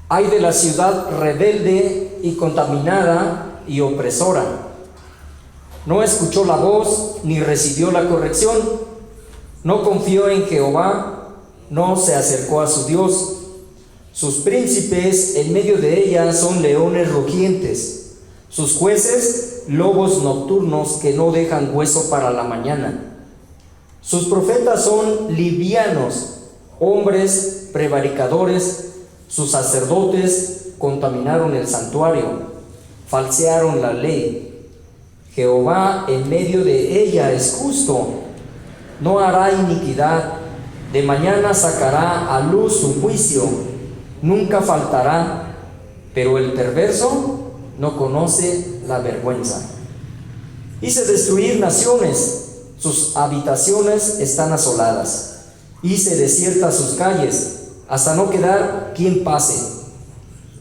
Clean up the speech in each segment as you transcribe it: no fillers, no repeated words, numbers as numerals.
Ay de la ciudad rebelde y contaminada y opresora. No escuchó la voz ni recibió la corrección. No confió en Jehová, no se acercó a su Dios. Sus príncipes en medio de ella son leones rugientes. Sus jueces, lobos nocturnos que no dejan hueso para la mañana. Sus profetas son livianos, hombres prevaricadores. Sus sacerdotes contaminaron el santuario, falsearon la ley. Jehová en medio de ella es justo, no hará iniquidad. De mañana sacará a luz su juicio, nunca faltará. Pero el perverso no conoce la vergüenza. Hice destruir naciones, sus habitaciones están asoladas. Hice desiertas sus calles, hasta no quedar quien pase.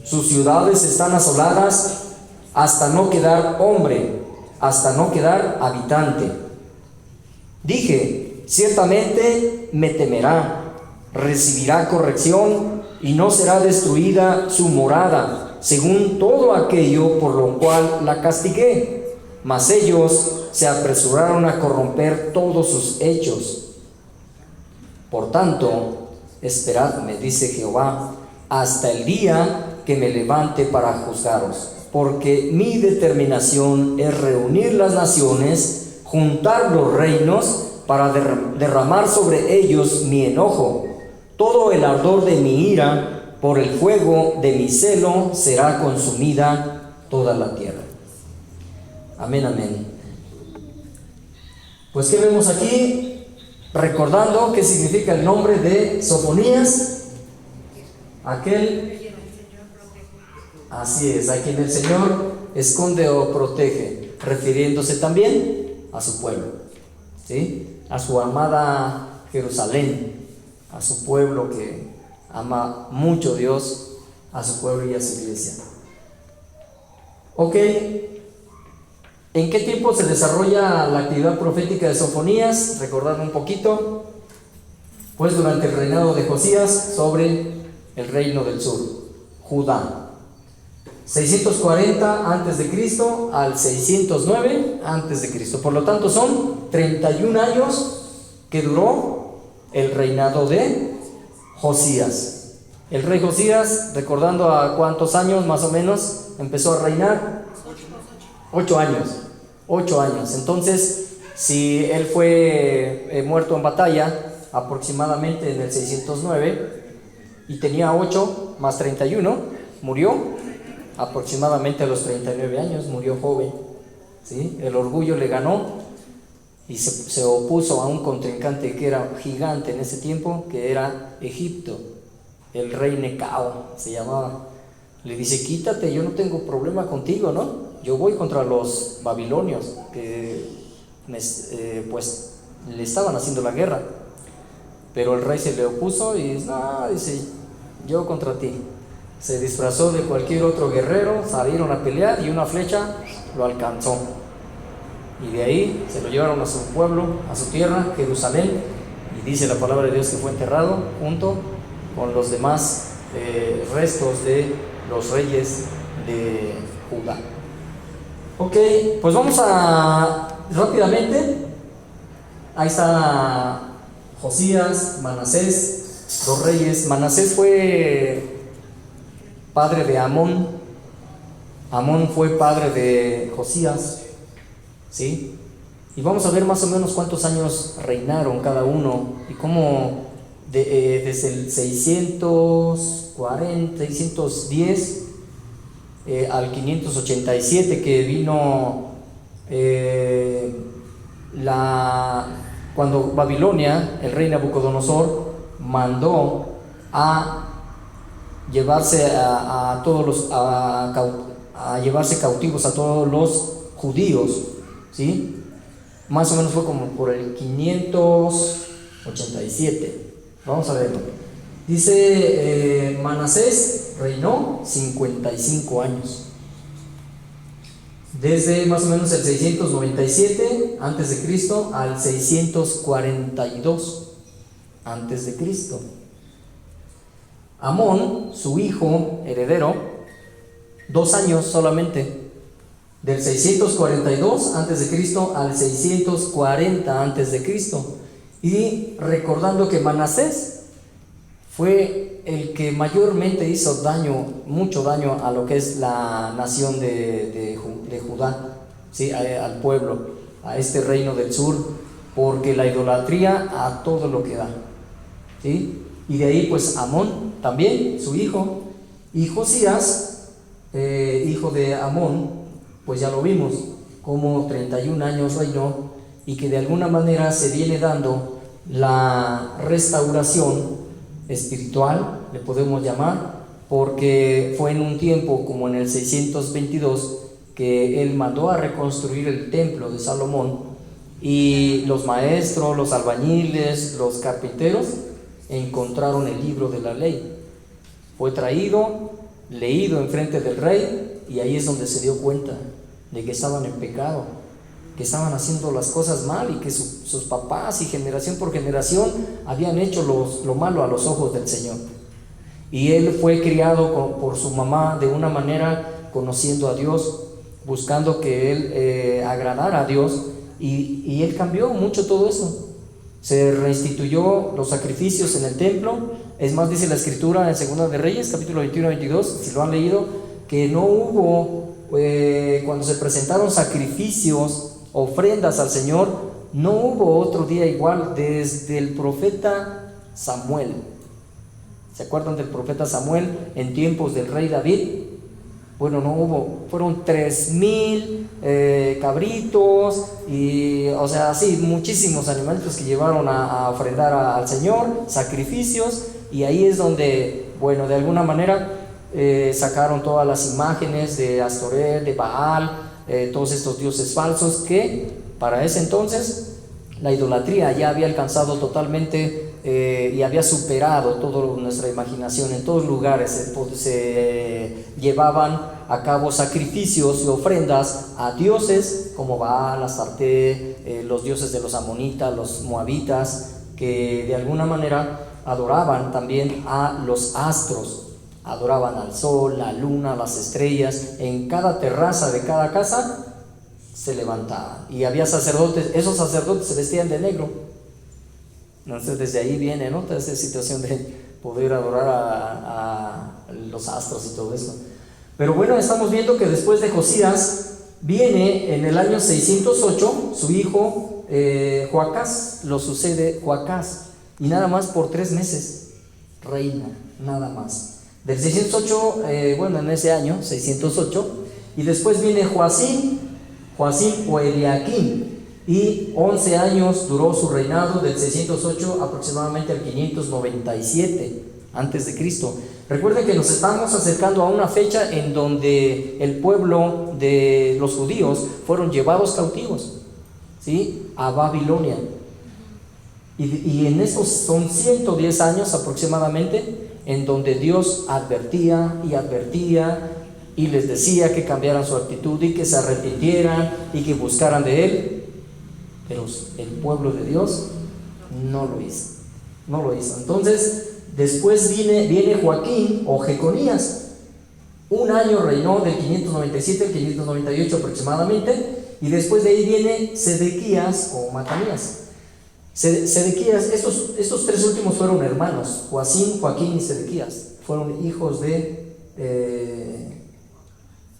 Sus ciudades están asoladas, hasta no quedar hombre, hasta no quedar habitante. Dije, ciertamente me temerá, recibirá corrección y no será destruida su morada, según todo aquello por lo cual la castigué. Mas ellos se apresuraron a corromper todos sus hechos. Por tanto, esperadme, dice Jehová, hasta el día que me levante para juzgaros, porque mi determinación es reunir las naciones, juntar los reinos, para derramar sobre ellos mi enojo. Todo el ardor de mi ira, por el fuego de mi celo, será consumida toda la tierra. Amén, amén. Pues, ¿qué vemos aquí? Recordando qué significa el nombre de Sofonías, aquel, así es, a quien el Señor esconde o protege, refiriéndose también a su pueblo, ¿sí? A su amada Jerusalén, a su pueblo que ama mucho a Dios, a su pueblo y a su iglesia. Ok, ¿en qué tiempo se desarrolla la actividad profética de Sofonías? Recordad un poquito. Pues durante el reinado de Josías sobre el reino del sur, Judá. 640 a.C. al 609 a.C. Por lo tanto son 31 años que duró el reinado de Josías. El rey Josías, recordando a cuántos años más o menos empezó a reinar. 8 años. 8 años. Entonces, si él fue muerto en batalla aproximadamente en el 609 y tenía 8 más 31, murió aproximadamente a los 39 años, murió joven, ¿sí? El orgullo le ganó y se opuso a un contrincante que era gigante en ese tiempo, que era Egipto. El rey Necao se llamaba. Le dice, quítate, yo no tengo problema contigo, ¿no? Yo voy contra los babilonios que pues le estaban haciendo la guerra. Pero el rey se le opuso y dice, yo contra ti. Se disfrazó de cualquier otro guerrero, salieron a pelear y una flecha lo alcanzó. Y de ahí se lo llevaron a su pueblo, a su tierra, Jerusalén. Y dice la palabra de Dios que fue enterrado junto con los demás restos de los reyes de Judá. Ok, pues vamos a rápidamente. Ahí está Josías, Manasés, los reyes. Manasés fue padre de Amón. Amón fue padre de Josías, ¿sí? Y vamos a ver más o menos cuántos años reinaron cada uno y cómo desde el 640, 610 al 587 que vino cuando Babilonia, el rey Nabucodonosor, mandó a llevarse a llevarse cautivos a todos los judíos, ¿sí? Más o menos fue como por el 587. Vamos a verlo. Dice Manasés reinó 55 años. Desde más o menos el 697 antes de Cristo al 642 antes de Cristo. Amón, su hijo heredero, 2 años solamente, del 642 a.C. al 640 a.C. Y recordando que Manasés fue el que mayormente hizo mucho daño a lo que es la nación de Judá, ¿sí? Al pueblo, a este reino del sur, porque la idolatría a todo lo que da, ¿sí? Y de ahí pues Amón también, su hijo, y Josías, hijo de Amón, pues ya lo vimos, como 31 años reinó, y que de alguna manera se viene dando la restauración espiritual, le podemos llamar, porque fue en un tiempo como en el 622 que él mandó a reconstruir el templo de Salomón, y los maestros, los albañiles, los carpinteros encontraron el libro de la ley. Fue traído, leído enfrente del rey, y ahí es donde se dio cuenta de que estaban en pecado, que estaban haciendo las cosas mal, y que sus papás y generación por generación habían hecho lo malo a los ojos del Señor. Y él fue criado por su mamá de una manera conociendo a Dios, buscando que él agradara a Dios, y él cambió mucho todo eso. Se reinstituyó los sacrificios en el templo. Es más, dice la escritura en Segunda de Reyes, capítulo 21-22, si lo han leído, que no hubo, cuando se presentaron sacrificios, ofrendas al Señor, no hubo otro día igual desde el profeta Samuel. ¿Se acuerdan del profeta Samuel en tiempos del rey David? Bueno, no hubo, fueron 3,000 cabritos, y, o sea, sí, muchísimos animalitos que llevaron a ofrendar al Señor, sacrificios, y ahí es donde, bueno, de alguna manera sacaron todas las imágenes de Astoret, de Baal, todos estos dioses falsos, que para ese entonces la idolatría ya había alcanzado totalmente y había superado toda nuestra imaginación. En todos lugares se llevaban a cabo sacrificios y ofrendas a dioses como Baal, Astarte, los dioses de los amonitas, los moabitas, que de alguna manera adoraban también a los astros. Adoraban al sol, la luna, las estrellas. En cada terraza de cada casa se levantaban, y había sacerdotes. Esos sacerdotes se vestían de negro. Entonces desde ahí viene, ¿no?, toda esa situación de poder adorar a los astros y todo eso. Pero bueno, estamos viendo que después de Josías viene en el año 608 su hijo Joacás. Lo sucede Joacás, y nada más por 3 meses reina, nada más. Del 608, bueno, en ese año 608, y después viene Joacim o Eliaquim, y 11 años duró su reinado, del 608 aproximadamente al 597 antes de Cristo. Recuerden que nos estamos acercando a una fecha en donde el pueblo de los judíos fueron llevados cautivos, ¿sí?, a Babilonia, y en estos son 110 años aproximadamente en donde Dios advertía y les decía que cambiaran su actitud y que se arrepintieran y que buscaran de Él. Pero el pueblo de Dios no lo hizo. Entonces después viene Joaquín o Jeconías. 1 año reinó, del 597 al 598 aproximadamente, y después de ahí viene Sedequías o Matanías. Sedequías, estos 3 últimos fueron hermanos. Joaquín y Sedequías fueron hijos de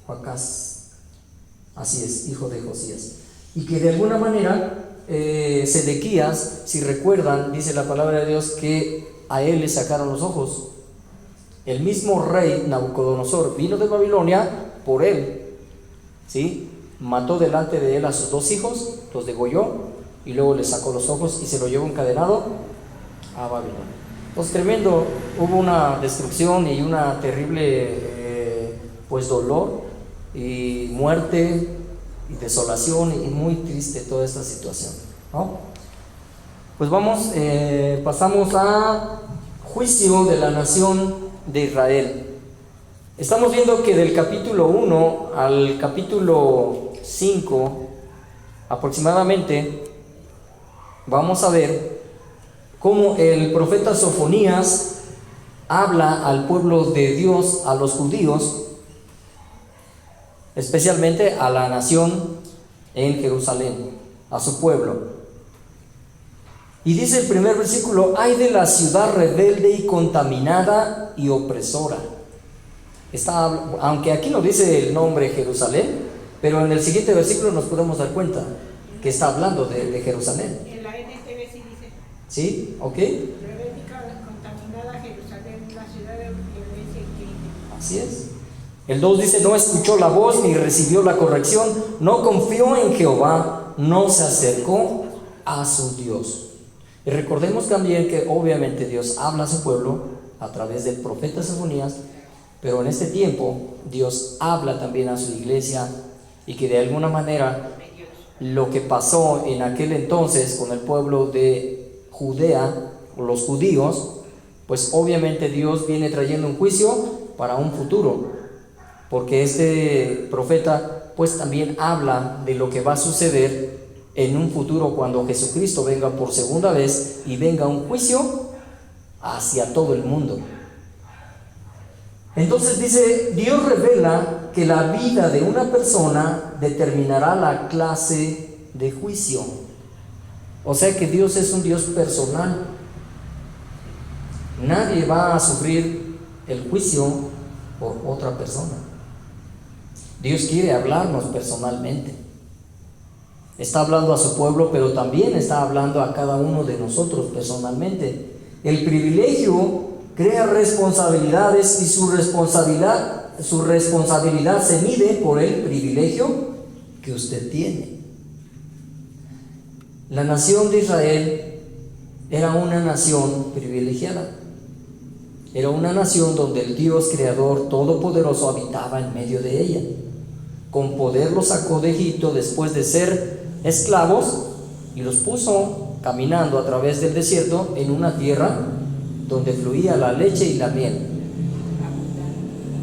Joacás, así es, hijo de Josías. Y que de alguna manera Sedequías, si recuerdan, dice la palabra de Dios que a él le sacaron los ojos. El mismo rey Nabucodonosor vino de Babilonia por él, ¿sí? Mató delante de él a sus 2 hijos, los degolló, y luego le sacó los ojos y se lo llevó encadenado a Babilonia. Pues tremendo, hubo una destrucción y una terrible pues dolor y muerte y desolación, y muy triste toda esta situación, ¿no? Pues pasamos a juicio de la nación de Israel. Estamos viendo que del capítulo 1 al capítulo 5 aproximadamente, vamos a ver cómo el profeta Sofonías habla al pueblo de Dios, a los judíos, especialmente a la nación en Jerusalén, a su pueblo. Y dice el primer versículo: ay de la ciudad rebelde y contaminada y opresora. Aunque aquí no dice el nombre Jerusalén, pero en el siguiente versículo nos podemos dar cuenta que está hablando de Jerusalén. En la NTV sí dice. ¿Sí? ¿Ok? Rebelde y contaminada Jerusalén, la ciudad de violencia y crimen. Así es. El 2 dice: no escuchó la voz ni recibió la corrección, no confió en Jehová, no se acercó a su Dios. Y recordemos también que obviamente Dios habla a su pueblo a través del profeta Sofonías, pero en este tiempo Dios habla también a su iglesia, y que de alguna manera lo que pasó en aquel entonces con el pueblo de Judea, o los judíos, pues obviamente Dios viene trayendo un juicio para un futuro, porque este profeta pues también habla de lo que va a suceder en un futuro cuando Jesucristo venga por segunda vez y venga un juicio hacia todo el mundo. Entonces dice: Dios revela que la vida de una persona determinará la clase de juicio. O sea que Dios es un Dios personal. Nadie va a sufrir el juicio por otra persona. Dios quiere hablarnos personalmente. Está hablando a su pueblo, pero también está hablando a cada uno de nosotros personalmente. El privilegio crea responsabilidades, y su responsabilidad se mide por el privilegio que usted tiene. La nación de Israel era una nación privilegiada. Era una nación donde el Dios creador todopoderoso habitaba en medio de ella. Con poder los sacó de Egipto después de ser esclavos y los puso caminando a través del desierto en una tierra donde fluía la leche y la miel.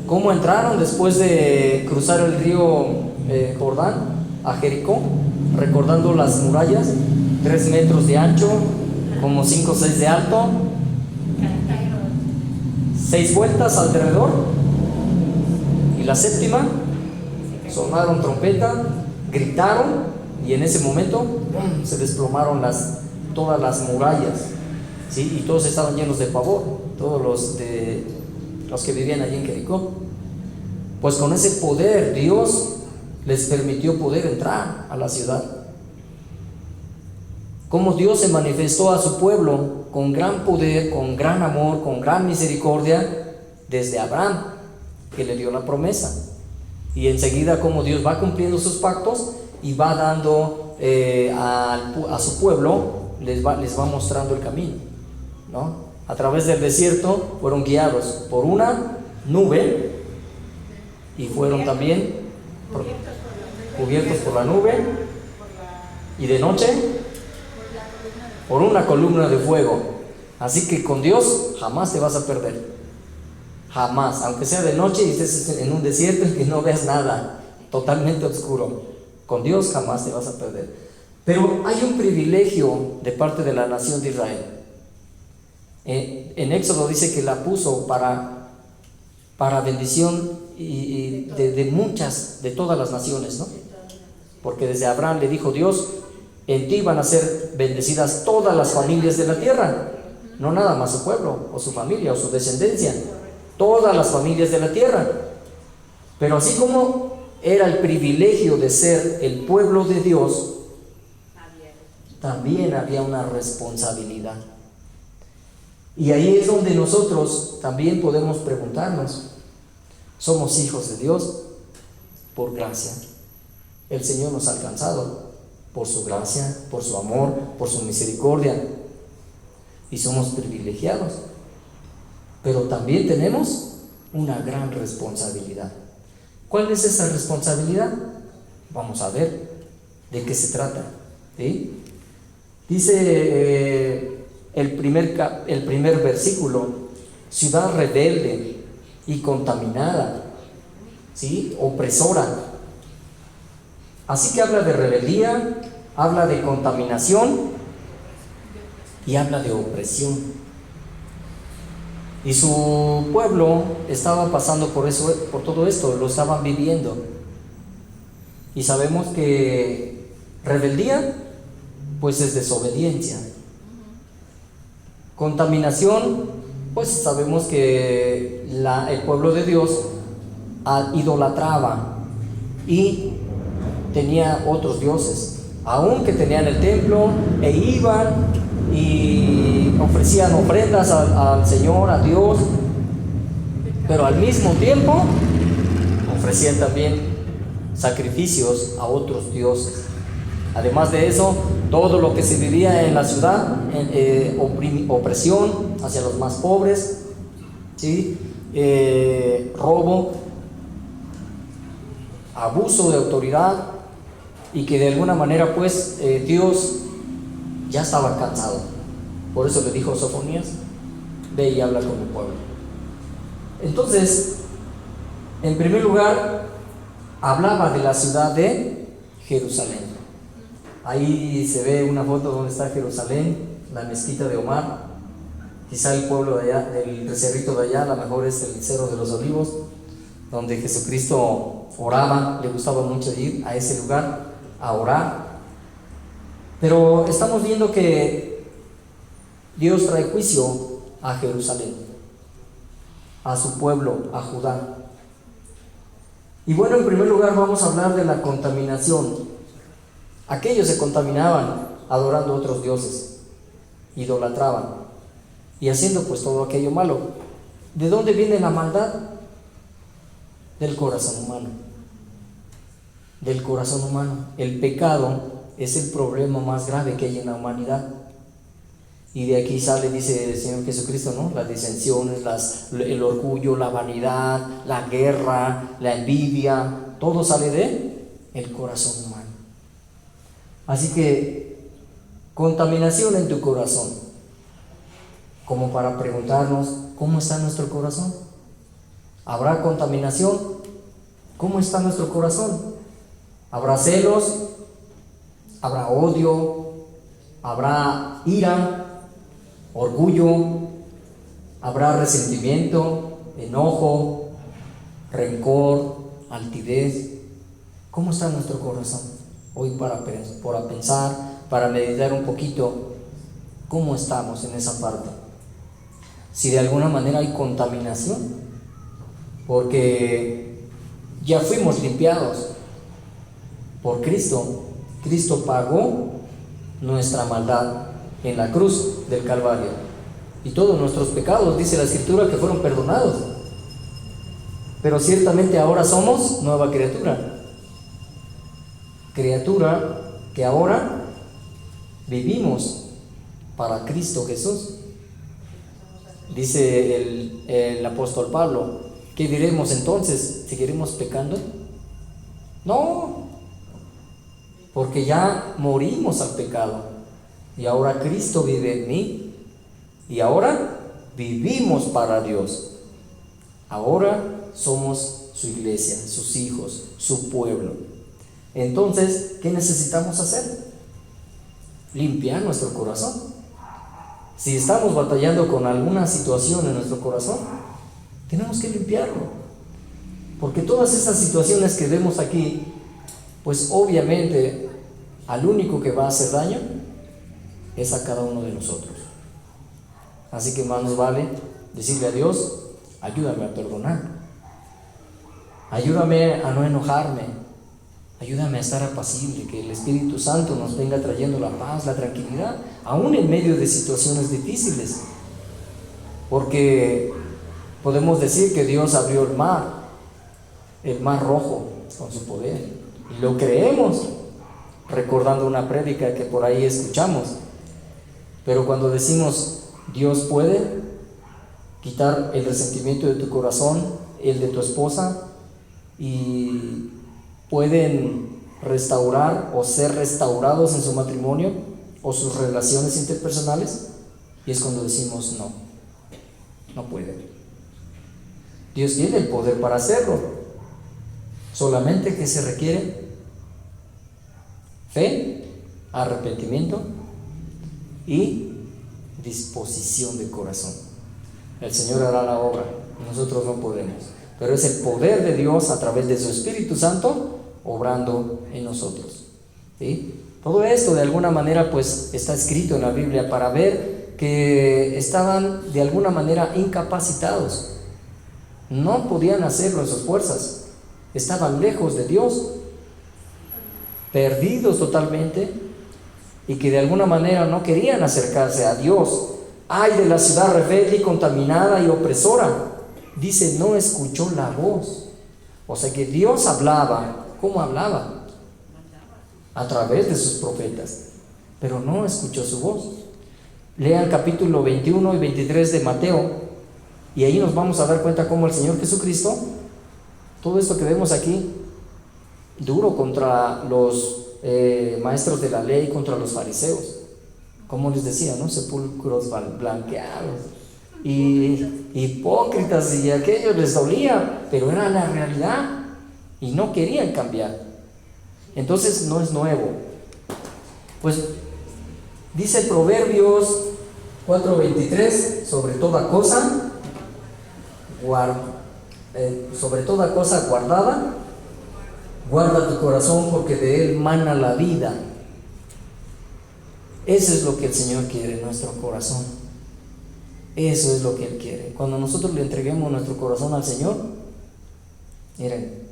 ¿Cómo entraron después de cruzar el río Jordán a Jericó? Recordando las murallas, 3 metros de ancho, como 5 o 6 de alto, 6 vueltas alrededor, y la séptima sonaron trompeta, gritaron, y en ese momento se desplomaron todas las murallas, ¿sí? Y todos estaban llenos de pavor, todos los que vivían allí en Jericó. Pues con ese poder Dios les permitió poder entrar a la ciudad. Como Dios se manifestó a su pueblo con gran poder, con gran amor, con gran misericordia, desde Abraham, que le dio la promesa. Y enseguida como Dios va cumpliendo sus pactos y va dando a su pueblo, les va mostrando el camino, ¿no? A través del desierto fueron guiados por una nube, y fueron también cubiertos por la nube, y de noche por una columna de fuego. Así que con Dios jamás te vas a perder, jamás, aunque sea de noche y estés en un desierto y que no veas nada, totalmente oscuro, con Dios jamás te vas a perder. Pero hay un privilegio de parte de la nación de Israel. En Éxodo dice que la puso para bendición y de todas las naciones, ¿no? Porque desde Abraham le dijo Dios: en ti van a ser bendecidas todas las familias de la tierra, no nada más su pueblo o su familia o su descendencia, todas las familias de la tierra. Pero así como era el privilegio de ser el pueblo de Dios, también había una responsabilidad. Y ahí es donde nosotros también podemos preguntarnos: ¿somos hijos de Dios por gracia? El Señor nos ha alcanzado por su gracia, por su amor, por su misericordia, y somos privilegiados. Pero también tenemos una gran responsabilidad. ¿Cuál es esa responsabilidad? Vamos a ver de qué se trata, ¿sí? Dice el primer versículo: ciudad rebelde y contaminada, ¿sí? Opresora. Así que habla de rebeldía, habla de contaminación y habla de opresión. Y su pueblo estaba pasando por eso, por todo esto, lo estaban viviendo. Y sabemos que rebeldía, pues es desobediencia. Contaminación, pues sabemos que el pueblo de Dios idolatraba y tenía otros dioses, aunque tenían el templo e iban y ofrecían ofrendas al Señor, a Dios, pero al mismo tiempo ofrecían también sacrificios a otros dioses. Además de eso, todo lo que se vivía en la ciudad, opresión hacia los más pobres, ¿sí? Robo, abuso de autoridad, y que de alguna manera pues Dios ya estaba cansado. Por eso le dijo a Sofonías: ve y habla con el pueblo. Entonces, en primer lugar, hablaba de la ciudad de Jerusalén. Ahí se ve una foto donde está Jerusalén, la mezquita de Omar. Quizá el pueblo de allá, el cerrito de allá, a lo mejor es el Cerro de los Olivos, donde Jesucristo oraba. Le gustaba mucho ir a ese lugar a orar. Pero estamos viendo que Dios trae juicio a Jerusalén, a su pueblo, a Judá. Y bueno, en primer lugar vamos a hablar de la contaminación. Aquellos se contaminaban adorando a otros dioses, idolatraban y haciendo pues todo aquello malo. ¿De dónde viene la maldad? Del corazón humano. Del corazón humano. El pecado es el problema más grave que hay en la humanidad. Y de aquí sale, dice el Señor Jesucristo, ¿no? Las disensiones, el orgullo, la vanidad, la guerra, la envidia, todo sale de el corazón humano. Así que, contaminación en tu corazón, como para preguntarnos, ¿cómo está nuestro corazón? ¿Habrá contaminación? ¿Cómo está nuestro corazón? ¿Habrá celos? ¿Habrá odio? ¿Habrá ira? ¿Orgullo? ¿Habrá resentimiento? ¿Enojo? ¿Rencor? ¿Altivez? ¿Cómo está nuestro corazón? Hoy para pensar, para meditar un poquito, ¿cómo estamos en esa parte? Si de alguna manera hay contaminación, porque ya fuimos limpiados por Cristo. Cristo pagó nuestra maldad en la cruz del Calvario, y todos nuestros pecados, dice la Escritura, que fueron perdonados. Pero ciertamente ahora somos nueva criatura que ahora vivimos para Cristo Jesús. Dice el apóstol Pablo: ¿qué diremos entonces? ¿Seguiremos pecando? No, porque ya morimos al pecado y ahora Cristo vive en mí, y ahora vivimos para Dios. Ahora somos su iglesia, sus hijos, su pueblo. Entonces, ¿qué necesitamos hacer? Limpiar nuestro corazón. Si estamos batallando con alguna situación en nuestro corazón, tenemos que limpiarlo, porque todas esas situaciones que vemos aquí, pues obviamente al único que va a hacer daño es a cada uno de nosotros. Así que más nos vale decirle a Dios: ayúdame a perdonar, ayúdame a no enojarme, ayúdame a estar apacible, que el Espíritu Santo nos venga trayendo la paz, la tranquilidad, aún en medio de situaciones difíciles. Porque podemos decir que Dios abrió el mar Rojo, con su poder, y lo creemos, recordando una prédica que por ahí escuchamos. Pero cuando decimos Dios puede quitar el resentimiento de tu corazón, el de tu esposa, y pueden restaurar o ser restaurados en su matrimonio o sus relaciones interpersonales, y es cuando decimos no puede. Dios tiene el poder para hacerlo, solamente que se requiere fe, arrepentimiento y disposición de corazón. El Señor hará la obra, nosotros no podemos. Pero es el poder de Dios a través de su Espíritu Santo obrando en nosotros. ¿Sí? Todo esto de alguna manera pues está escrito en la Biblia para ver que estaban de alguna manera incapacitados. No podían hacerlo en sus fuerzas. Estaban lejos de Dios, perdidos totalmente, y que de alguna manera no querían acercarse a Dios. Ay de la ciudad rebelde y contaminada y opresora. Dice, no escuchó la voz. O sea que Dios hablaba. ¿Cómo hablaba? A través de sus profetas, pero no escuchó su voz. Lean capítulo 21 y 23 de Mateo, y ahí nos vamos a dar cuenta cómo el Señor Jesucristo, todo esto que vemos aquí, duro contra los maestros de la ley, contra los fariseos, como les decía, ¿no? Sepulcros blanqueados y hipócritas, y a aquellos les dolía, pero era la realidad y no querían cambiar. Entonces no es nuevo. Pues dice Proverbios 4:23, sobre toda cosa guardada, guarda tu corazón, porque de él mana la vida. Eso es lo que el Señor quiere, nuestro corazón. Eso es lo que Él quiere. Cuando nosotros le entreguemos nuestro corazón al Señor, miren,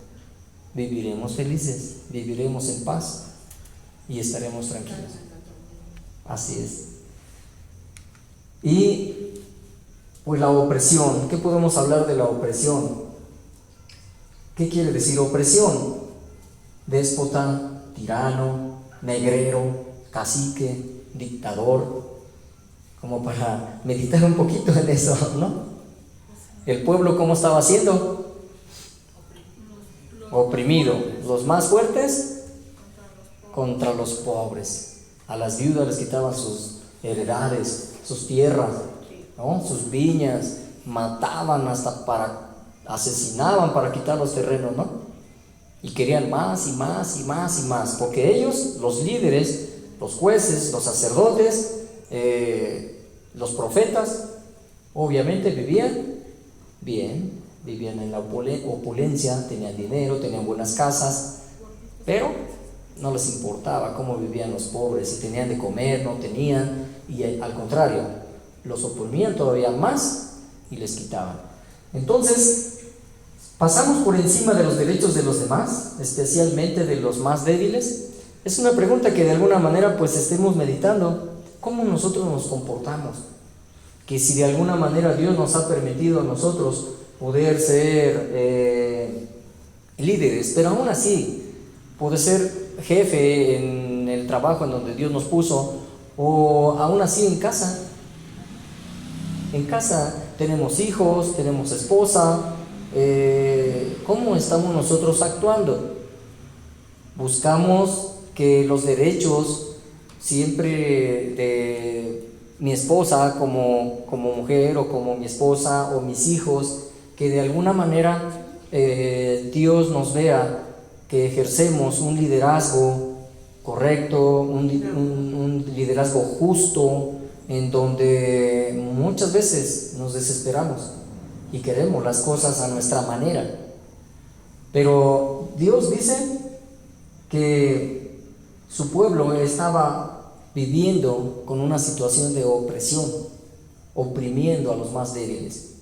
viviremos felices, viviremos en paz y estaremos tranquilos. Así es. Y pues la opresión, ¿qué podemos hablar de la opresión? ¿Qué quiere decir opresión? Déspota, tirano, negrero, cacique, dictador, como para meditar un poquito en eso, ¿no? El pueblo, ¿cómo estaba siendo? Oprimido. Los más fuertes contra los pobres. A las viudas les quitaban sus heredades, sus tierras, ¿no? Sus viñas, mataban asesinaban para quitar los terrenos, ¿no? Y querían más y más y más y más, porque ellos, los líderes, los jueces, los sacerdotes, los profetas, obviamente vivían bien, vivían en la opulencia, tenían dinero, tenían buenas casas, pero no les importaba cómo vivían los pobres, si tenían de comer, no tenían, y al contrario, los oprimían todavía más y les quitaban. Entonces, pasamos por encima de los derechos de los demás, especialmente de los más débiles. Es una pregunta que de alguna manera pues estemos meditando. ¿Cómo nosotros nos comportamos? Que si de alguna manera Dios nos ha permitido a nosotros poder ser líderes, pero aún así poder ser jefe en el trabajo en donde Dios nos puso, o aún así en casa. En casa tenemos hijos, tenemos esposa. ¿Cómo estamos nosotros actuando? Buscamos que los derechos siempre de mi esposa como mujer, o como mi esposa o mis hijos, que de alguna manera Dios nos vea que ejercemos un liderazgo correcto, un liderazgo justo, en donde muchas veces nos desesperamos y queremos las cosas a nuestra manera. Pero Dios dice que su pueblo estaba viviendo con una situación de opresión, oprimiendo a los más débiles.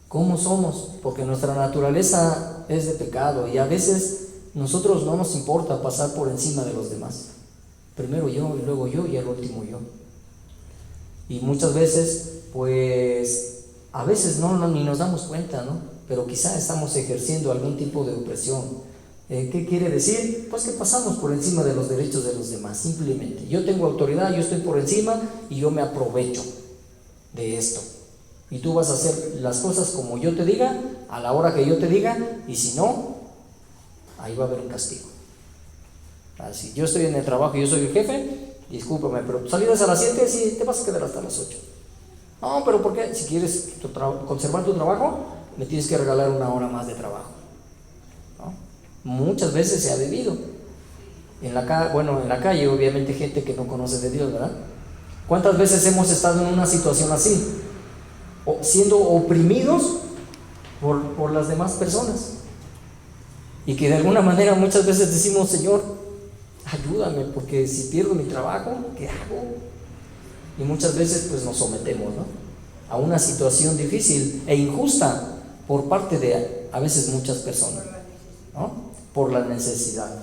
¿Cómo somos? Porque nuestra naturaleza es de pecado, y a veces nosotros no nos importa pasar por encima de los demás. Primero yo, y luego yo, y al último yo. Y muchas veces, pues, a veces ni nos damos cuenta, ¿no? Pero quizá estamos ejerciendo algún tipo de opresión. ¿Qué quiere decir? Pues que pasamos por encima de los derechos de los demás, simplemente. Yo tengo autoridad, yo estoy por encima y yo me aprovecho de esto. Y tú vas a hacer las cosas como yo te diga, a la hora que yo te diga, y si no, ahí va a haber un castigo. Así, yo estoy en el trabajo y yo soy el jefe, discúlpame, pero salidas a las 7, sí, te vas a quedar hasta las 8. No, pero ¿por qué? Si quieres conservar tu trabajo, me tienes que regalar una hora más de trabajo, ¿no? Muchas veces se ha vivido en la calle, obviamente, gente que no conoce de Dios, ¿verdad? ¿Cuántas veces hemos estado en una situación así? siendo oprimidos por las demás personas. Y que de alguna manera muchas veces decimos: Señor, ayúdame, porque si pierdo mi trabajo, ¿qué hago? Y muchas veces pues nos sometemos, ¿no?, a una situación difícil e injusta por parte de a veces muchas personas, ¿no?, por la necesidad.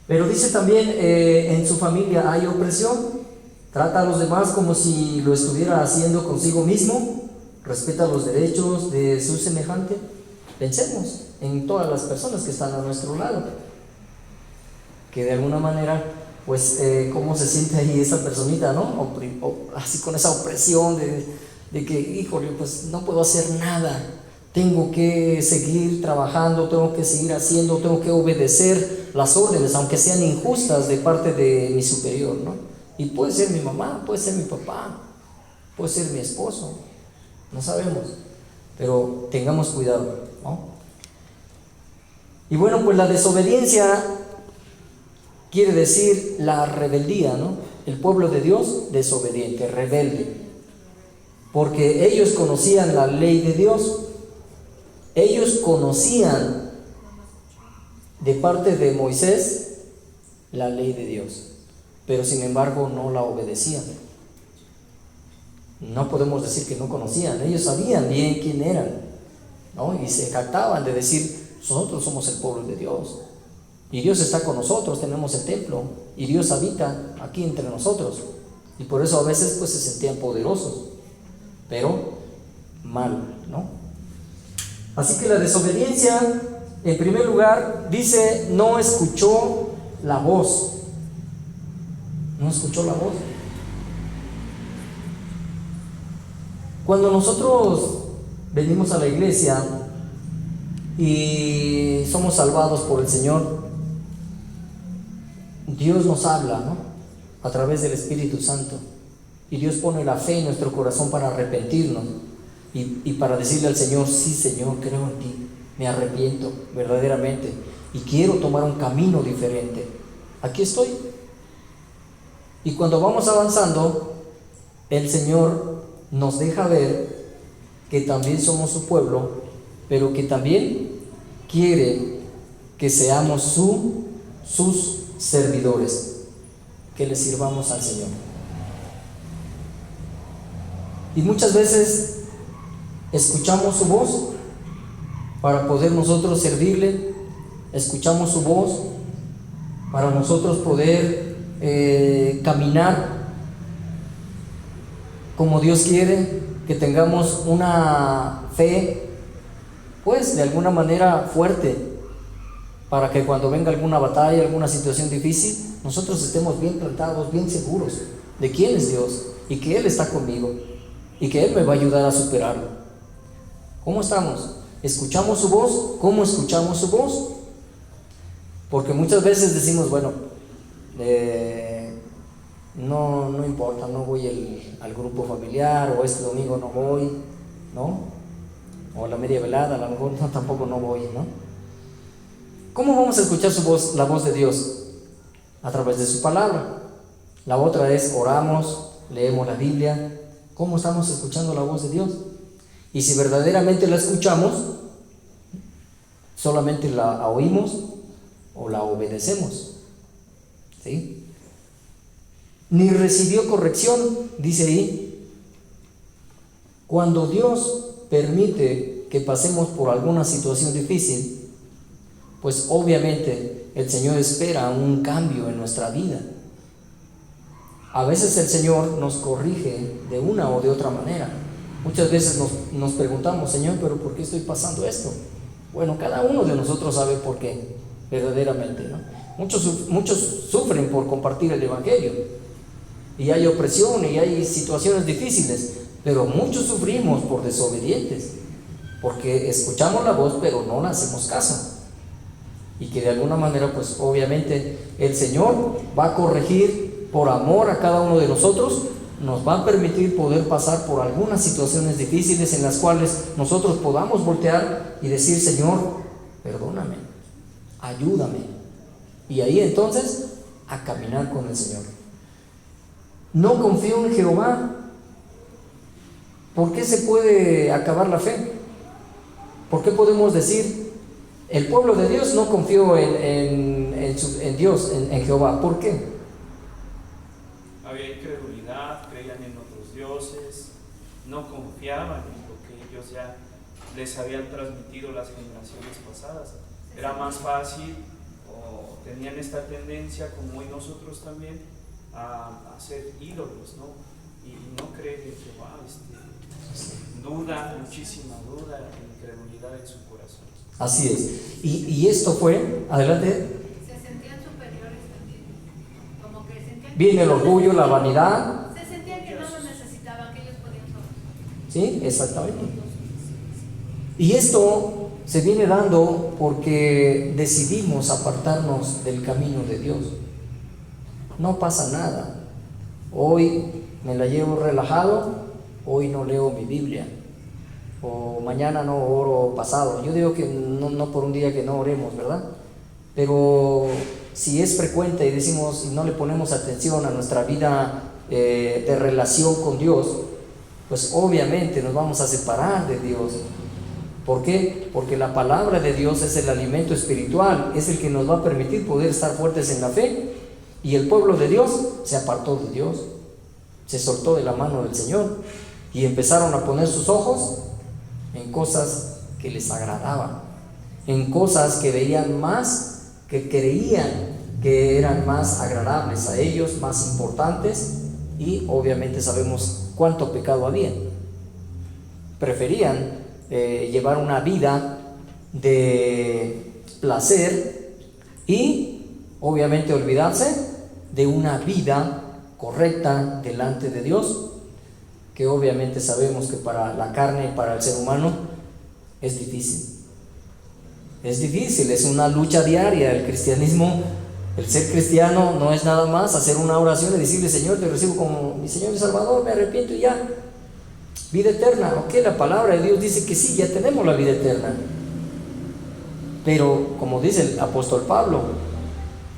Pero dice también, en su familia hay opresión. Trata a los demás como si lo estuviera haciendo consigo mismo. Respeta los derechos de su semejante. Pensemos en todas las personas que están a nuestro lado, que de alguna manera pues cómo se siente ahí esa personita, ¿no? Así con esa opresión de que, híjole, pues no puedo hacer nada, tengo que seguir trabajando, tengo que seguir haciendo, tengo que obedecer las órdenes, aunque sean injustas, de parte de mi superior, ¿no? Y puede ser mi mamá, puede ser mi papá, puede ser mi esposo, no sabemos, pero tengamos cuidado, ¿no? Y bueno, pues la desobediencia quiere decir la rebeldía, ¿no? El pueblo de Dios desobediente, rebelde, porque ellos conocían la ley de Dios, ellos conocían de parte de Moisés la ley de Dios, pero sin embargo no la obedecían. No podemos decir que no conocían, ellos sabían bien quién eran, ¿no? Y se jactaban de decir: nosotros somos el pueblo de Dios, y Dios está con nosotros, tenemos el templo, y Dios habita aquí entre nosotros. Y por eso a veces pues se sentían poderosos, pero mal, ¿no? Así que la desobediencia, en primer lugar, dice: no escuchó la voz. No escuchó la voz. Cuando nosotros venimos a la iglesia y somos salvados por el Señor, Dios nos habla, ¿no?, a través del Espíritu Santo, y Dios pone la fe en nuestro corazón para arrepentirnos y para decirle al Señor: sí, Señor, creo en ti, me arrepiento verdaderamente y quiero tomar un camino diferente. Aquí estoy. Y cuando vamos avanzando, el Señor nos deja ver que también somos su pueblo, pero que también quiere que seamos sus servidores, que le sirvamos al Señor. Y muchas veces escuchamos su voz para poder nosotros servirle, escuchamos su voz para nosotros poder caminar como Dios quiere, que tengamos una fe pues de alguna manera fuerte, para que cuando venga alguna batalla, alguna situación difícil, nosotros estemos bien plantados, bien seguros de quién es Dios y que Él está conmigo y que Él me va a ayudar a superarlo. ¿Cómo estamos? ¿Escuchamos su voz? ¿Cómo escuchamos su voz? Porque muchas veces decimos: bueno, no importa, no voy al grupo familiar, o este domingo no voy, ¿no? O la media velada, a lo mejor tampoco no voy, ¿no? ¿Cómo vamos a escuchar su voz, la voz de Dios? A través de su palabra. La otra es: oramos, leemos la Biblia. ¿Cómo estamos escuchando la voz de Dios? Y si verdaderamente la escuchamos, solamente la oímos o la obedecemos, ¿sí? Ni recibió corrección, dice ahí. Cuando Dios permite que pasemos por alguna situación difícil, pues obviamente el Señor espera un cambio en nuestra vida. A veces el Señor nos corrige de una o de otra manera. Muchas veces nos preguntamos: Señor, ¿pero por qué estoy pasando esto? Bueno, cada uno de nosotros sabe por qué, verdaderamente, ¿no? Muchos sufren por compartir el Evangelio, y hay opresión y hay situaciones difíciles, pero muchos sufrimos por desobedientes, porque escuchamos la voz pero no le hacemos caso, y que de alguna manera pues obviamente el Señor va a corregir por amor a cada uno de nosotros, nos va a permitir poder pasar por algunas situaciones difíciles en las cuales nosotros podamos voltear y decir: Señor, perdóname, ayúdame, y ahí entonces a caminar con el Señor. No confió en Jehová. ¿Por qué se puede acabar la fe? ¿Por qué podemos decir, el pueblo de Dios no confió en Dios, en Jehová? ¿Por qué? Había incredulidad, creían en otros dioses, no confiaban en lo que ellos ya les habían transmitido las generaciones pasadas. Era más fácil, o tenían esta tendencia, como hoy nosotros también, a hacer ídolos, ¿no? Y no creer en Jehová, duda, muchísima duda, incredulidad en su corazón. Así es. Y esto fue, adelante. Se sentían superiores también. Como que sentían Viene el orgullo, la vanidad. Se sentían que no lo necesitaban, que ellos podían todo. Sí, exactamente. Y esto se viene dando porque decidimos apartarnos del camino de Dios. No pasa nada. Hoy me la llevo relajado, hoy no leo mi Biblia, o mañana no oro pasado. Yo digo que no por un día que no oremos, ¿verdad? Pero si es frecuente y decimos, y no le ponemos atención a nuestra vida de relación con Dios, pues obviamente nos vamos a separar de Dios. ¿Por qué? Porque la palabra de Dios es el alimento espiritual, es el que nos va a permitir poder estar fuertes en la fe. Y el pueblo de Dios se apartó de Dios, se soltó de la mano del Señor y empezaron a poner sus ojos en cosas que les agradaban, en cosas que veían más, que creían que eran más agradables a ellos, más importantes, y obviamente sabemos cuánto pecado había. Preferían llevar una vida de placer y obviamente olvidarse de una vida correcta delante de Dios, que obviamente sabemos que para la carne y para el ser humano es difícil. Es difícil, es una lucha diaria. El cristianismo, el ser cristiano no es nada más hacer una oración y decirle: Señor, te recibo como mi Señor y Salvador, me arrepiento y ya. Vida eterna, ok, la palabra de Dios dice que sí, ya tenemos la vida eterna. Pero como dice el apóstol Pablo,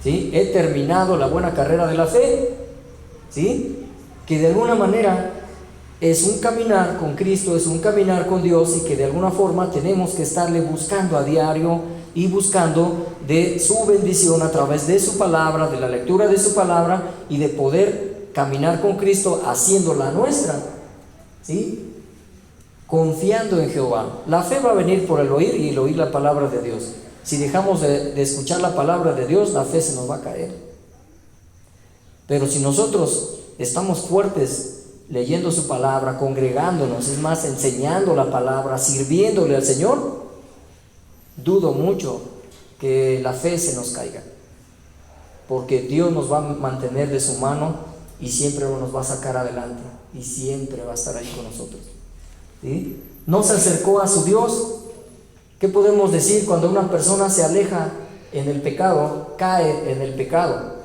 ¿sí? He terminado la buena carrera de la fe, ¿sí? Que de alguna manera es un caminar con Cristo, es un caminar con Dios, y que de alguna forma tenemos que estarle buscando a diario y buscando de su bendición a través de su palabra, de la lectura de su palabra, y de poder caminar con Cristo haciéndola nuestra, ¿sí? Confiando en Jehová. La fe va a venir por el oír, y el oír la palabra de Dios. Si dejamos de escuchar la palabra de Dios, la fe se nos va a caer. Pero si nosotros estamos fuertes leyendo su palabra, congregándonos, es más, enseñando la palabra, sirviéndole al Señor, dudo mucho que la fe se nos caiga, porque Dios nos va a mantener de su mano y siempre nos va a sacar adelante y siempre va a estar ahí con nosotros, ¿sí? No se acercó a su Dios. ¿Qué podemos decir cuando una persona se aleja en el pecado, cae en el pecado?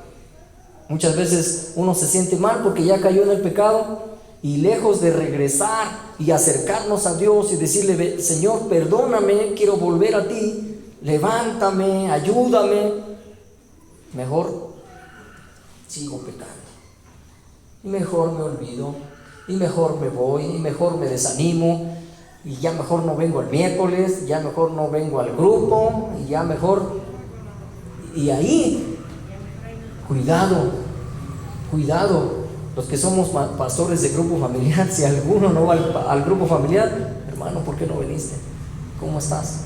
Muchas veces uno se siente mal porque ya cayó en el pecado, y lejos de regresar y acercarnos a Dios y decirle: Señor, perdóname, quiero volver a ti, levántame, ayúdame, mejor sigo pecando, y mejor me olvido, y mejor me voy, y mejor me desanimo, y ya mejor no vengo el miércoles, ya mejor no vengo al grupo, y ya mejor. Y ahí, cuidado, los que somos pastores de grupo familiar, si alguno no va al grupo familiar, hermano, ¿por qué no viniste? ¿Cómo estás?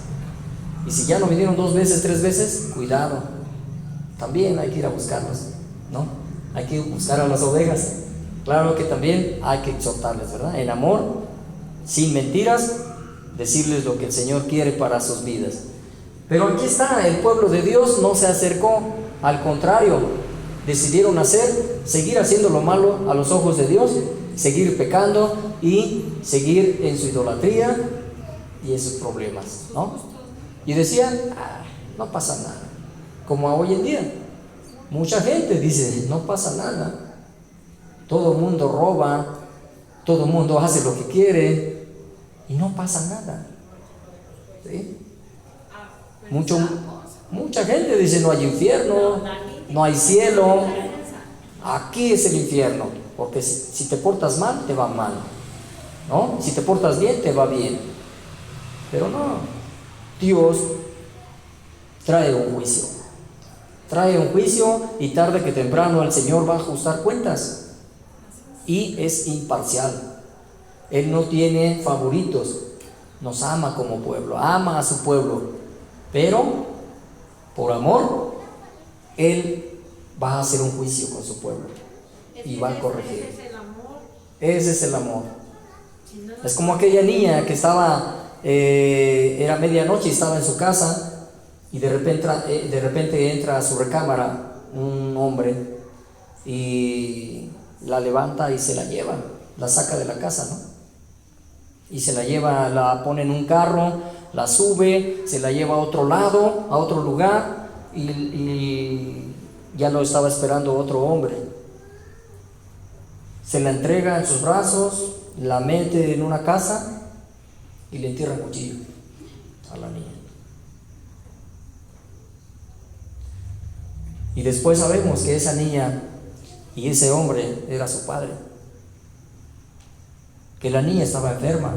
Y si ya no vinieron 2 veces, 3 veces, cuidado, también hay que ir a buscarlos, ¿no? Hay que buscar a las ovejas. Claro que también hay que exhortarles, ¿verdad? En amor, sin mentiras, decirles lo que el Señor quiere para sus vidas. Pero aquí está, el pueblo de Dios no se acercó, al contrario, decidieron seguir haciendo lo malo a los ojos de Dios, seguir pecando y seguir en su idolatría y en sus problemas, ¿no? Y decían: no pasa nada. Como hoy en día, mucha gente dice: no pasa nada. Todo el mundo roba, todo el mundo hace lo que quiere y no pasa nada, ¿sí? Mucha gente dice: no hay infierno, no hay cielo, aquí es el infierno, porque si te portas mal, te va mal. ¿no? Si te portas bien, te va bien. Pero no, Dios trae un juicio. Trae un juicio y tarde que temprano el Señor va a ajustar cuentas. Y es imparcial. Él no tiene favoritos. Nos ama como pueblo, ama a su pueblo. Pero por amor, Él va a hacer un juicio con su pueblo y va a corregir. Ese es el amor. Ese es el amor. Si no, Es como aquella niña que era medianoche y estaba en su casa y de repente entra a su recámara un hombre y la levanta y se la lleva, la saca de la casa, ¿no? Y se la lleva, la pone en un carro, la sube, se la lleva a otro lado, a otro lugar y ya lo estaba esperando otro hombre. Se la entrega en sus brazos, la mete en una casa y le entierra un cuchillo a la niña. Y después sabemos que esa niña y ese hombre era su padre. Que la niña estaba enferma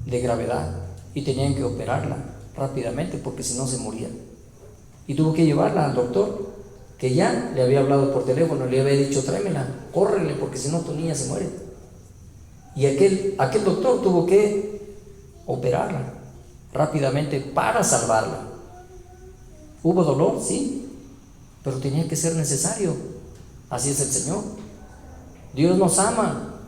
de gravedad y tenían que operarla rápidamente porque si no se moría. Y tuvo que llevarla al doctor, que ya le había hablado por teléfono, le había dicho: tráemela, córrele, porque si no tu niña se muere. Y aquel doctor tuvo que operarla rápidamente para salvarla. ¿Hubo dolor? Sí, pero tenía que ser necesario. Así es el Señor. Dios nos ama,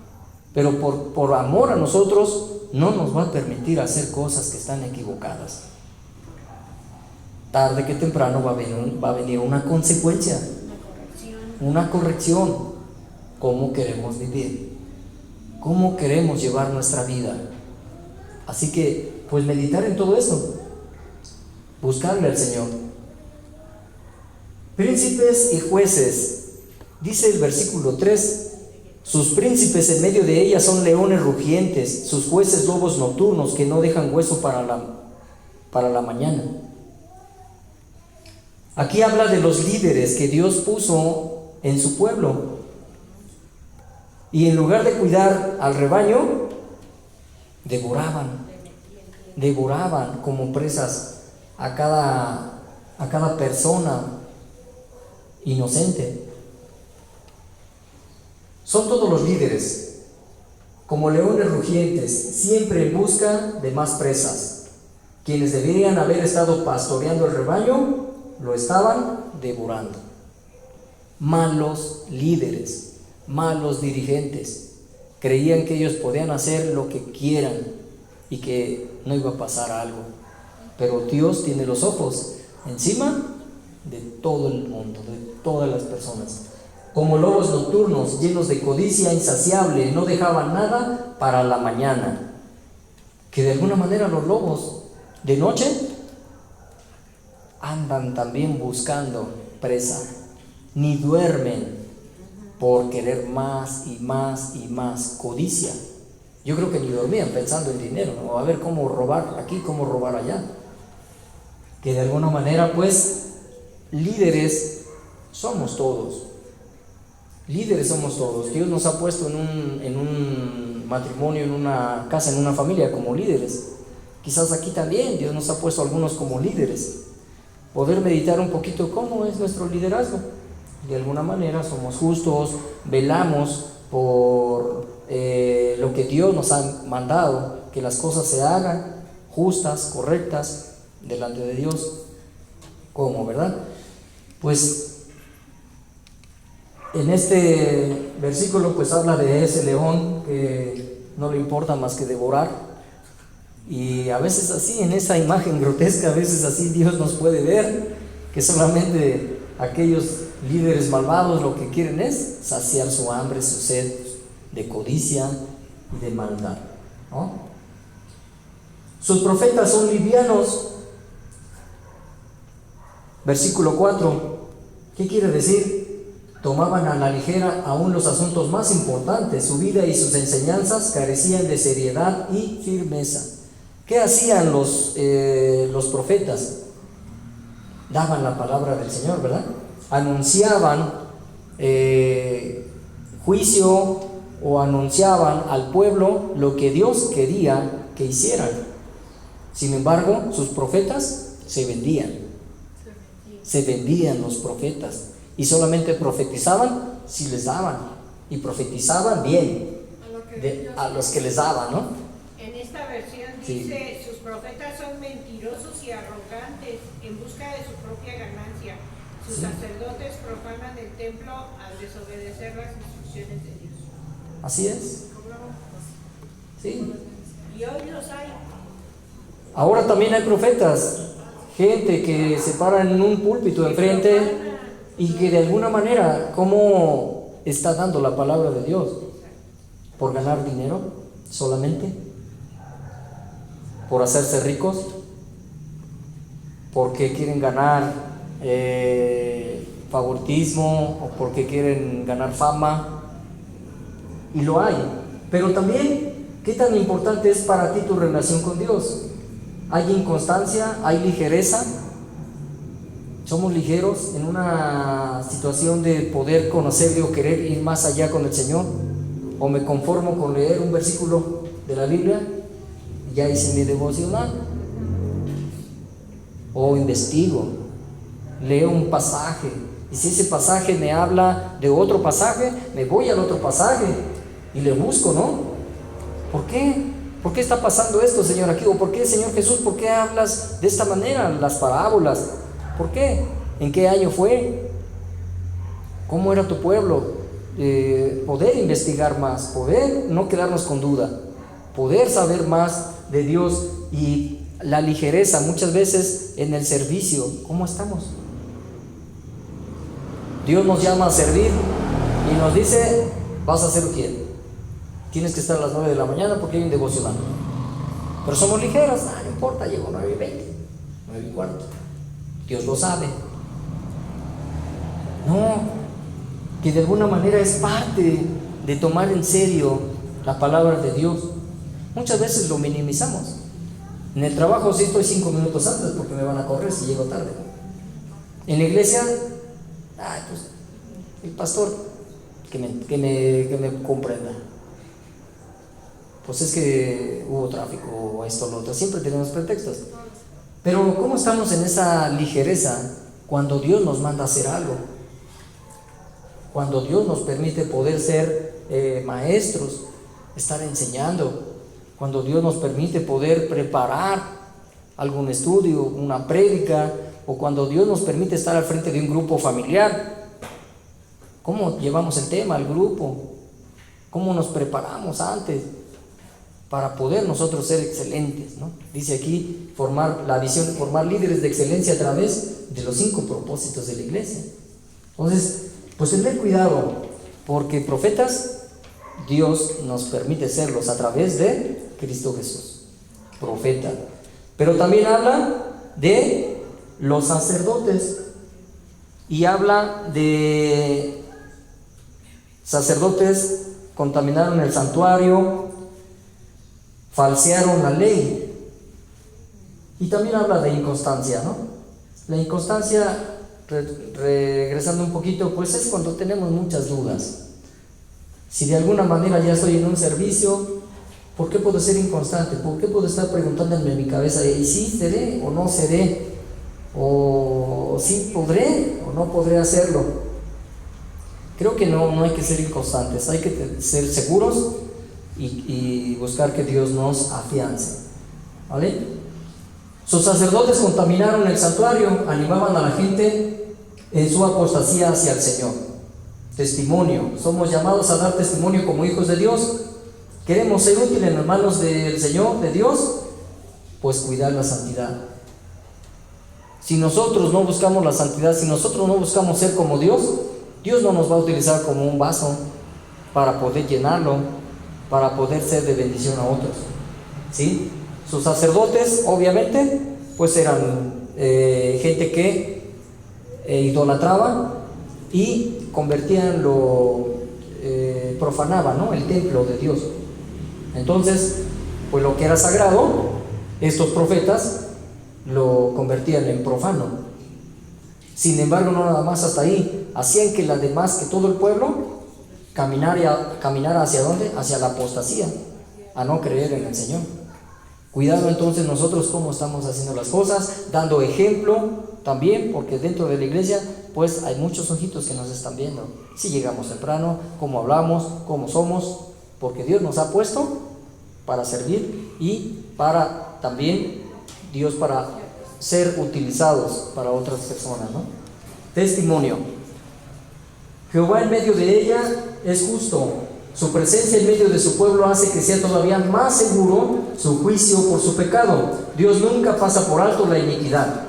pero por amor a nosotros no nos va a permitir hacer cosas que están equivocadas. Tarde que temprano va a venir una consecuencia, una corrección. ¿Cómo queremos vivir? ¿Cómo queremos llevar nuestra vida? Así que, pues meditar en todo eso, buscarle al Señor. Príncipes y jueces, dice el versículo 3, sus príncipes en medio de ella son leones rugientes, sus jueces lobos nocturnos que no dejan hueso para la mañana. Aquí habla de los líderes que Dios puso en su pueblo. Y en lugar de cuidar al rebaño, devoraban como presas a cada persona inocente. Son todos los líderes, como leones rugientes, siempre en busca de más presas. Quienes deberían haber estado pastoreando el rebaño, lo estaban devorando. Malos líderes, malos dirigentes, creían que ellos podían hacer lo que quieran y que no iba a pasar algo. Pero Dios tiene los ojos encima de todo el mundo, de todas las personas. Como lobos nocturnos, llenos de codicia insaciable, no dejaban nada para la mañana. Que de alguna manera los lobos de noche andan también buscando presa, ni duermen por querer más y más y más, codicia. Yo creo que ni dormían pensando en dinero, ¿no? A ver cómo robar aquí, cómo robar allá. Que de alguna manera, pues, líderes somos todos. Líderes somos todos. Dios nos ha puesto en un matrimonio, en una casa, en una familia como líderes. Quizás aquí también Dios nos ha puesto algunos como líderes. Poder meditar un poquito cómo es nuestro liderazgo. De alguna manera somos justos, velamos por lo que Dios nos ha mandado, que las cosas se hagan justas, correctas, delante de Dios. ¿Cómo, verdad? Pues en este versículo pues habla de ese león que no le importa más que devorar. Y a veces así, en esa imagen grotesca, a veces así Dios nos puede ver, que solamente aquellos líderes malvados lo que quieren es saciar su hambre, su sed de codicia y de maldad, ¿no? Sus profetas son livianos. Versículo 4, ¿qué quiere decir? Tomaban a la ligera aún los asuntos más importantes. Su vida y sus enseñanzas carecían de seriedad y firmeza. ¿Qué hacían los profetas? Daban la palabra del Señor, ¿verdad? Anunciaban juicio o anunciaban al pueblo lo que Dios quería que hicieran. Sin embargo, sus profetas se vendían. Se vendían los profetas y solamente profetizaban si les daban, y profetizaban bien a los que les daban, ¿no? En esta versión dice, sus profetas son mentirosos y arrogantes en busca de su propia ganancia. Sus sacerdotes profanan el templo al desobedecer las instrucciones de Dios. Así es. Sí. Y hoy los hay. Ahora también hay profetas, gente que se para en un púlpito enfrente y que de alguna manera, ¿cómo está dando la palabra de Dios? ¿Por ganar dinero solamente? ¿Por hacerse ricos? ¿Porque quieren ganar favoritismo o porque quieren ganar fama? Y lo hay. Pero también, ¿qué tan importante es para ti tu relación con Dios? ¿Hay inconstancia? ¿Hay ligereza? ¿Somos ligeros en una situación de poder conocerle o querer ir más allá con el Señor? ¿O me conformo con leer un versículo de la Biblia y ya hice mi devocional? ¿O investigo? Leo un pasaje y si ese pasaje me habla de otro pasaje, me voy al otro pasaje y le busco, ¿no? ¿Por qué? ¿Por qué está pasando esto, Señor, aquí? ¿O por qué, Señor Jesús, por qué hablas de esta manera, las parábolas? ¿Por qué? ¿En qué año fue? ¿Cómo era tu pueblo? Poder investigar más, poder no quedarnos con duda, poder saber más de Dios. Y la ligereza muchas veces en el servicio, ¿cómo estamos? Dios nos llama a servir y nos dice, vas a hacer lo que quieras. Tienes que estar a las 9 de la mañana porque hay un devocional. Pero somos ligeras, no importa, llego 9:20, 9:15. Dios lo sabe. No, que de alguna manera es parte de tomar en serio la palabra de Dios. Muchas veces lo minimizamos. En el trabajo sí estoy 5 minutos antes porque me van a correr si llego tarde. En la iglesia, pues el pastor que me comprenda. Pues es que hubo tráfico o esto o lo otro. Siempre tenemos pretextos. Pero ¿cómo estamos en esa ligereza cuando Dios nos manda a hacer algo? Cuando Dios nos permite poder ser maestros, estar enseñando. Cuando Dios nos permite poder preparar algún estudio, una prédica, o cuando Dios nos permite estar al frente de un grupo familiar. ¿Cómo llevamos el tema al grupo? ¿Cómo nos preparamos antes para poder nosotros ser excelentes, ¿no? Dice aquí formar la visión, formar líderes de excelencia a través de los 5 propósitos de la iglesia. Entonces, pues tener cuidado, porque profetas Dios nos permite serlos a través de Cristo Jesús, profeta. Pero también habla de los sacerdotes y habla de sacerdotes contaminaron el santuario, falsearon la ley. Y también habla de inconstancia, ¿no? La inconstancia, regresando un poquito, pues es cuando tenemos muchas dudas. Si de alguna manera ya estoy en un servicio, ¿por qué puedo ser inconstante? ¿Por qué puedo estar preguntándome en mi cabeza, ¿y sí seré o no seré? ¿O sí podré o no podré hacerlo? Creo que no hay que ser inconstantes, hay que ser seguros y buscar que Dios nos afiance, ¿vale? Sus sacerdotes contaminaron el santuario, animaban a la gente en su apostasía hacia el Señor. Testimonio, somos llamados a dar testimonio como hijos de Dios. ¿Queremos ser útiles en las manos del Señor, de Dios? Pues cuidar la santidad. Si nosotros no buscamos la santidad, si nosotros no buscamos ser como Dios, Dios no nos va a utilizar como un vaso para poder llenarlo, para poder ser de bendición a otros, ¿sí? Sus sacerdotes, obviamente, pues eran gente que idolatraba y convertían profanaban, ¿no?, el templo de Dios. Entonces, pues lo que era sagrado, estos profetas lo convertían en profano. Sin embargo, no nada más hasta ahí, hacían que todo el pueblo caminar hacia dónde? Hacia la apostasía, a no creer en el Señor. Cuidado entonces nosotros cómo estamos haciendo las cosas, dando ejemplo también, porque dentro de la iglesia pues hay muchos ojitos que nos están viendo. Si llegamos temprano, cómo hablamos, cómo somos, porque Dios nos ha puesto para servir y para también Dios para ser utilizados para otras personas, ¿no? Testimonio. Jehová en medio de ella es justo. Su presencia en medio de su pueblo hace que sea todavía más seguro su juicio por su pecado. Dios nunca pasa por alto la iniquidad,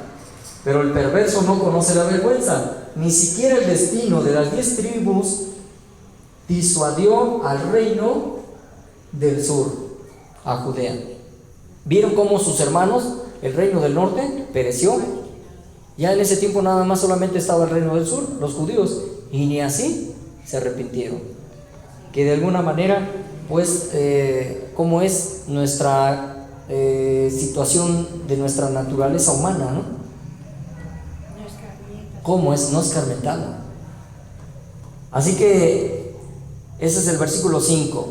pero el perverso no conoce la vergüenza. Ni siquiera el destino de las 10 tribus disuadió al reino del sur, a Judea. ¿Vieron cómo sus hermanos, el reino del norte, pereció? Ya en ese tiempo nada más solamente estaba el reino del sur, los judíos, y ni así se arrepintieron. Que de alguna manera, pues, cómo es nuestra situación de nuestra naturaleza humana, ¿no? ¿Cómo es? No escarmentada. Así que ese es el versículo 5.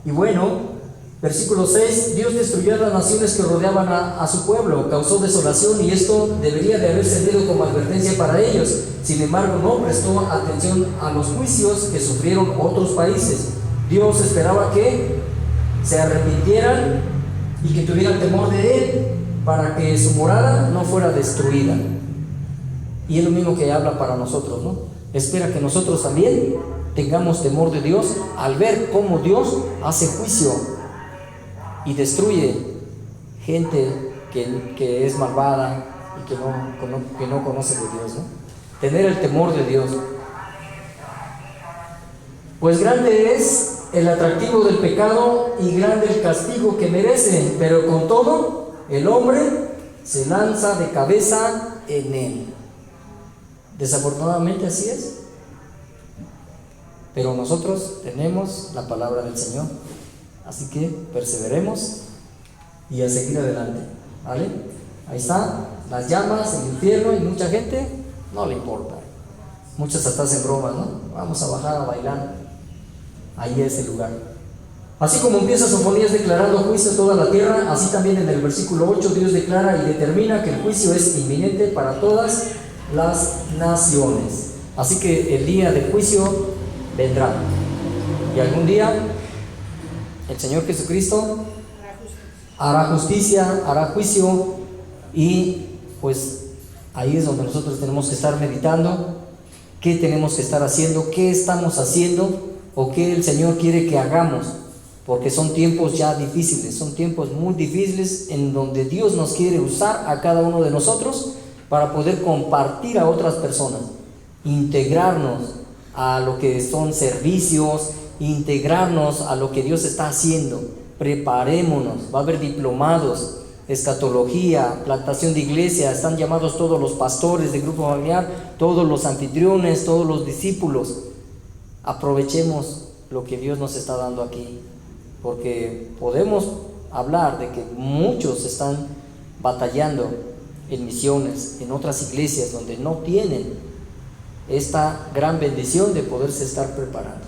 Y bueno, versículo 6, Dios destruyó a las naciones que rodeaban a su pueblo, causó desolación, y esto debería de haber servido como advertencia para ellos. Sin embargo, no prestó atención a los juicios que sufrieron otros países. Dios esperaba que se arrepintieran y que tuvieran temor de Él para que su morada no fuera destruida. Y es lo mismo que habla para nosotros, ¿no? Espera que nosotros también tengamos temor de Dios al ver cómo Dios hace juicio y destruye gente que es malvada y que no conoce de Dios, ¿no? Tener el temor de Dios. Pues grande es el atractivo del pecado y grande el castigo que merece, pero con todo el hombre se lanza de cabeza en él. Desafortunadamente así es, pero nosotros tenemos la palabra del Señor, así que perseveremos y a seguir adelante, ¿vale? Ahí está, las llamas, el infierno, y mucha gente no le importa. Muchos hasta hacen bromas, ¿no? Vamos a bajar a bailar. Ahí es el lugar. Así como empieza Sofonías declarando juicio a toda la tierra, así también en el versículo 8 Dios declara y determina que el juicio es inminente para todas las naciones. Así que el día del juicio vendrá. Y algún día el Señor Jesucristo hará justicia, hará juicio, y pues ahí es donde nosotros tenemos que estar meditando qué tenemos que estar haciendo, qué estamos haciendo o qué el Señor quiere que hagamos, porque son tiempos ya difíciles, son tiempos muy difíciles en donde Dios nos quiere usar a cada uno de nosotros para poder compartir a otras personas, integrarnos a lo que son servicios, integrarnos a lo que Dios está haciendo. Preparémonos, va a haber diplomados, escatología, plantación de iglesia, están llamados todos los pastores de grupo familiar, todos los anfitriones, todos los discípulos. Aprovechemos lo que Dios nos está dando aquí, porque podemos hablar de que muchos están batallando en misiones, en otras iglesias donde no tienen esta gran bendición de poderse estar preparando.